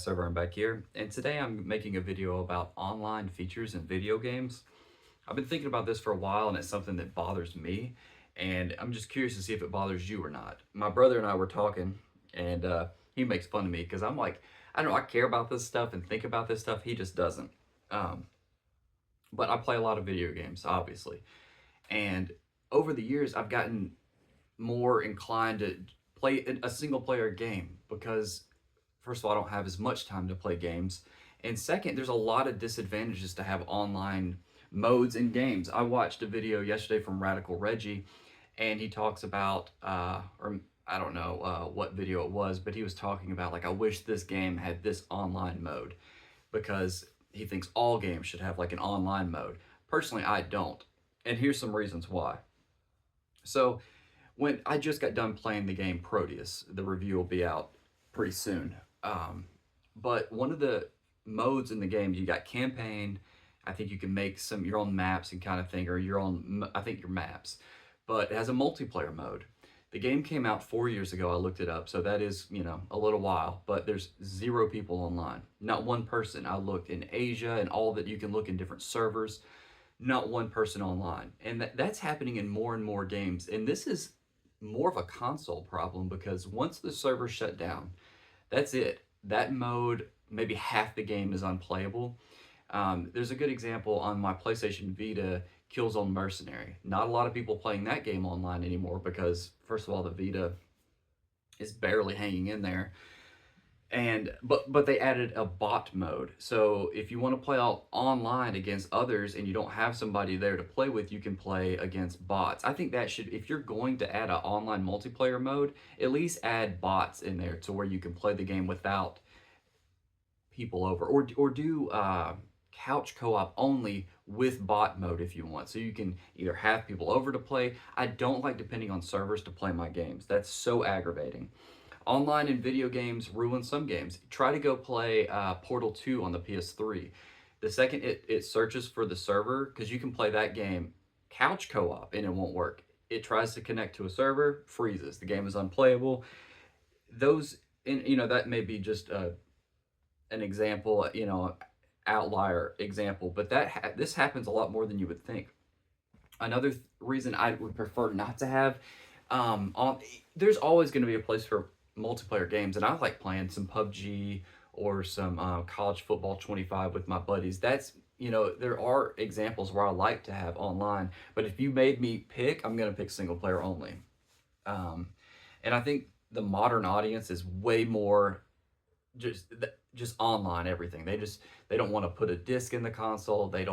guys, SirVern back here, and today I'm making a video about online features in video games. I've been thinking about this for a while, and it's something that bothers me, and I'm just curious to see if it bothers you or not. My brother and I were talking, and he makes fun of me because I'm like, I don't know, I care about this stuff and think about this stuff. He just doesn't. Um, but I play a lot of video games, obviously, and over the years, I've gotten more inclined to play a single player game because first of all, I don't have as much time to play games. And second, there's a lot of disadvantages to have online modes in games. I watched a video yesterday from Radical Reggie, and he talks about, or I don't know what video it was, but he was talking about, like, I wish this game had this online mode because he thinks all games should have, like, an online mode. Personally, I don't. And here's some reasons why. So, when I just got done playing the game Proteus, the review will be out pretty soon. But one of the modes in the game, you got campaign. I think you can make some your own maps and kind of thing, or your own, I think your maps. But it has a multiplayer mode. The game came out 4 years ago. I looked it up, so that is, a little while. But there's 0 people online, not one person. I looked in Asia and all that you can look in different servers. Not one person online, and that's happening in more and more games. And this is more of a console problem because once the server shut down, that's it. That mode, maybe half the game is unplayable. There's a good example on my PlayStation Vita, Killzone Mercenary. Not a lot of people playing that game online anymore because, first of all, the Vita is barely hanging in there. And but they added a bot mode. So if you want to play out online against others and you don't have somebody there to play with, you can play against bots. I think that should, if you're going to add an online multiplayer mode, at least add bots in there to where you can play the game without people over, or do couch co-op only with bot mode if you want. So you can either have people over to play. I don't like depending on servers to play my games. That's so aggravating. Online in video games ruin some games. Try to go play Portal 2 on the PS3. The second it searches for the server, because you can play that game couch co-op and it won't work. It tries to connect to a server, freezes. The game is unplayable. Those, and that may be just an example, outlier example, but this happens a lot more than you would think. Another reason I would prefer not to have, there's always going to be a place for multiplayer games, and I like playing some PUBG or some college football 25 with my buddies. That's, there are examples where I like to have online, but if you made me pick, I'm going to pick single player only. Um, and I think the modern audience is way more just just online everything. They don't want to put a disc in the console. They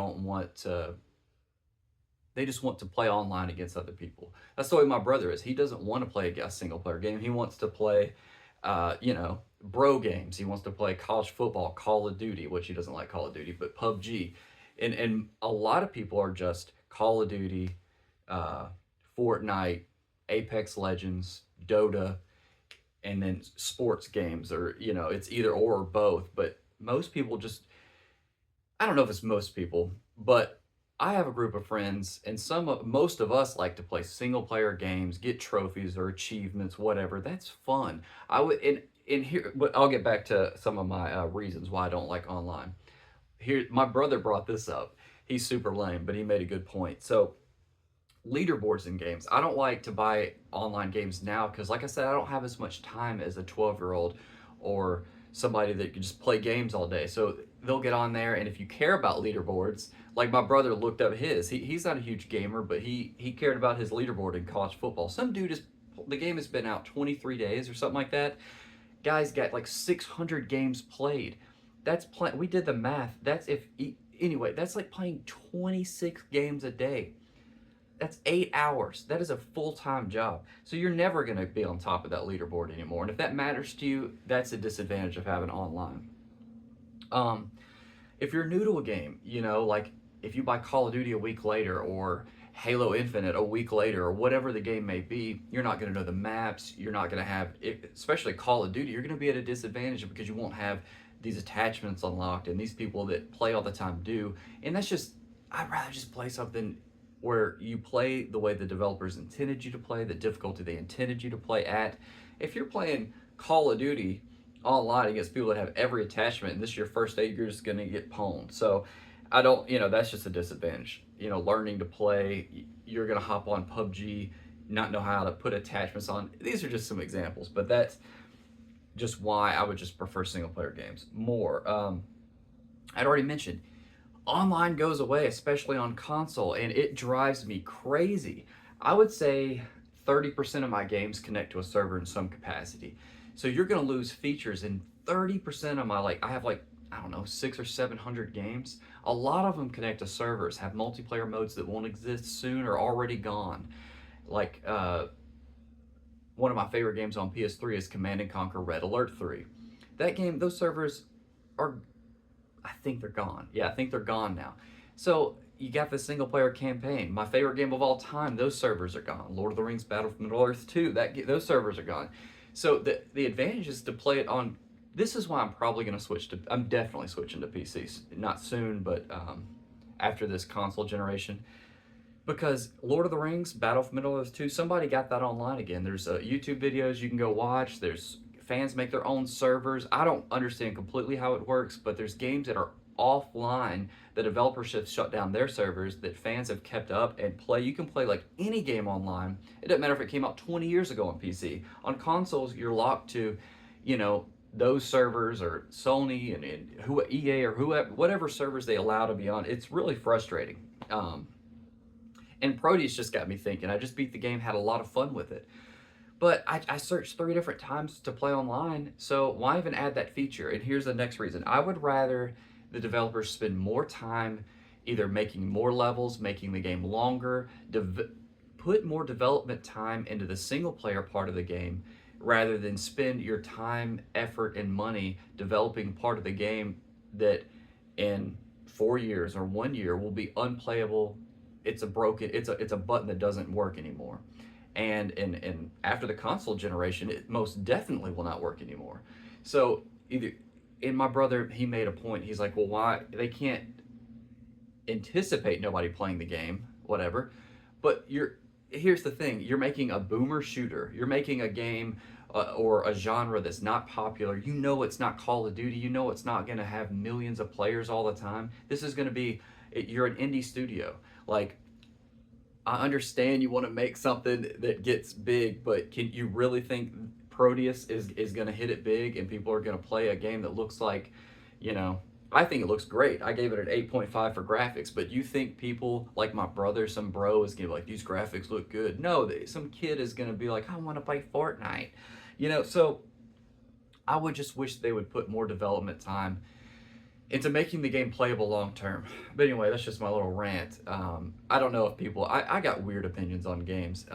just want to play online against other people. That's the way my brother is. He doesn't want to play a single player game. He wants to play, bro games. He wants to play college football, Call of Duty, which he doesn't like Call of Duty, but PUBG. And a lot of people are just Call of Duty, uh, Fortnite, Apex Legends, Dota, and then sports games, or, it's either or both. But most people just, I don't know if it's most people, but I have a group of friends, and most of us like to play single player games, get trophies or achievements, whatever. That's fun. I would, and here, but I'll get back to some of my reasons why I don't like online. Here, my brother brought this up. He's super lame, but he made a good point. So, leaderboards in games. I don't like to buy online games now because, like I said, I don't have as much time as a 12-year-old or somebody that can just play games all day. So they'll get on there, and if you care about leaderboards, like my brother looked up his. He's not a huge gamer, but he cared about his leaderboard in college football. Some dude is the game has been out 23 days or something like that. Guy's got like 600 games played. We did the math. Anyway, that's like playing 26 games a day. That's 8 hours. That is a full-time job. So you're never going to be on top of that leaderboard anymore. And if that matters to you, that's a disadvantage of having online. If you're new to a game, like if you buy Call of Duty a week later, or Halo Infinite a week later, or whatever the game may be, you're not going to know the maps. You're not going to have, especially Call of Duty, you're going to be at a disadvantage because you won't have these attachments unlocked, and these people that play all the time do. And I'd rather just play something where you play the way the developers intended you to play, the difficulty they intended you to play at. If you're playing Call of Duty online against people that have every attachment, and this is your first day, you're just going to get pwned. So I don't, that's just a disadvantage. Learning to play, you're going to hop on PUBG, not know how to put attachments on. These are just some examples, but that's just why I would just prefer single player games more. I'd already mentioned online goes away, especially on console, and it drives me crazy. I would say 30% of my games connect to a server in some capacity. So you're going to lose features in 30% of my, I have I don't know, 600 or 700 games. A lot of them connect to servers, have multiplayer modes that won't exist soon or already gone. Like, one of my favorite games on PS3 is Command and Conquer Red Alert 3. That game, those servers are, I think they're gone. Yeah, I think they're gone now. So you got the single player campaign. My favorite game of all time, those servers are gone. Lord of the Rings Battle for Middle Earth 2, those servers are gone. So the advantage is to play it on, this is why I'm probably going to I'm definitely switching to PCs. Not soon, but after this console generation. Because Lord of the Rings, Battle for Middle Earth 2, somebody got that online again. There's YouTube videos you can go watch. There's fans make their own servers. I don't understand completely how it works, but there's games that are offline. The developers have shut down their servers that fans have kept up and play. You can play like any game online. It doesn't matter if it came out 20 years ago on PC. On consoles, you're locked to, those servers or Sony and who EA or whoever, whatever servers they allow to be on. It's really frustrating. And Proteus just got me thinking. I just beat the game, had a lot of fun with it. But I searched 3 different times to play online, so why even add that feature? And here's the next reason. I would rather the developers spend more time either making more levels, making the game longer, put more development time into the single player part of the game, rather than spend your time, effort, and money developing part of the game that in 4 years or 1 year will be unplayable. It's a button that doesn't work anymore. And after the console generation, it most definitely will not work anymore. So either, and my brother, he made a point. He's like, well, why they can't anticipate nobody playing the game, whatever. But here's the thing: you're making a boomer shooter. You're making a game or a genre that's not popular. You know it's not Call of Duty. You know it's not going to have millions of players all the time. This is going to be, you're an indie studio. Like, I understand you want to make something that gets big, but can you really think Proteus is going to hit it big and people are going to play a game that looks like, I think it looks great. I gave it an 8.5 for graphics, but you think people like my brother, some bro is going to be like, these graphics look good. No, some kid is going to be like, I want to play Fortnite. So I would just wish they would put more development time into making the game playable long term. But anyway, that's just my little rant. I don't know if people, I got weird opinions on games.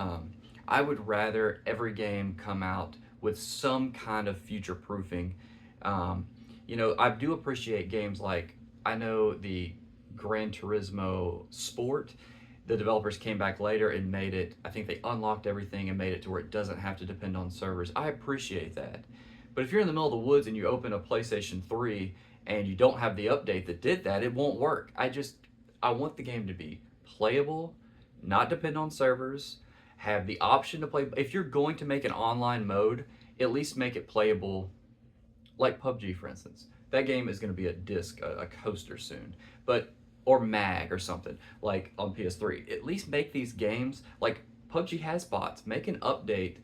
I would rather every game come out with some kind of future proofing. I do appreciate games like, I know the Gran Turismo Sport, the developers came back later and made it, I think they unlocked everything and made it to where it doesn't have to depend on servers. I appreciate that. But if you're in the middle of the woods and you open a PlayStation 3 and you don't have the update that did that, it won't work. I want the game to be playable, not depend on servers, have the option to play. If you're going to make an online mode, at least make it playable, like PUBG, for instance. That game is going to be a disc, a coaster soon, or mag or something, like on PS3. At least make these games, like PUBG has bots, make an update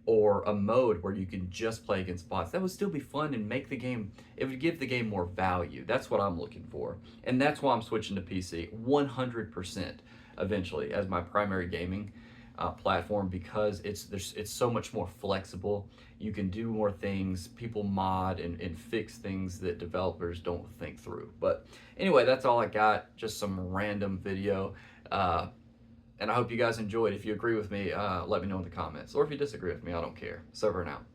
or a mode where you can just play against bots. That would still be fun and it would give the game more value. That's what I'm looking for. And that's why I'm switching to PC 100% eventually as my primary gaming platform, because it's so much more flexible. You can do more things. People mod and fix things that developers don't think through. But anyway, that's all I got. Just some random video. And I hope you guys enjoyed. If you agree with me, let me know in the comments. Or if you disagree with me, I don't care. SirVern out.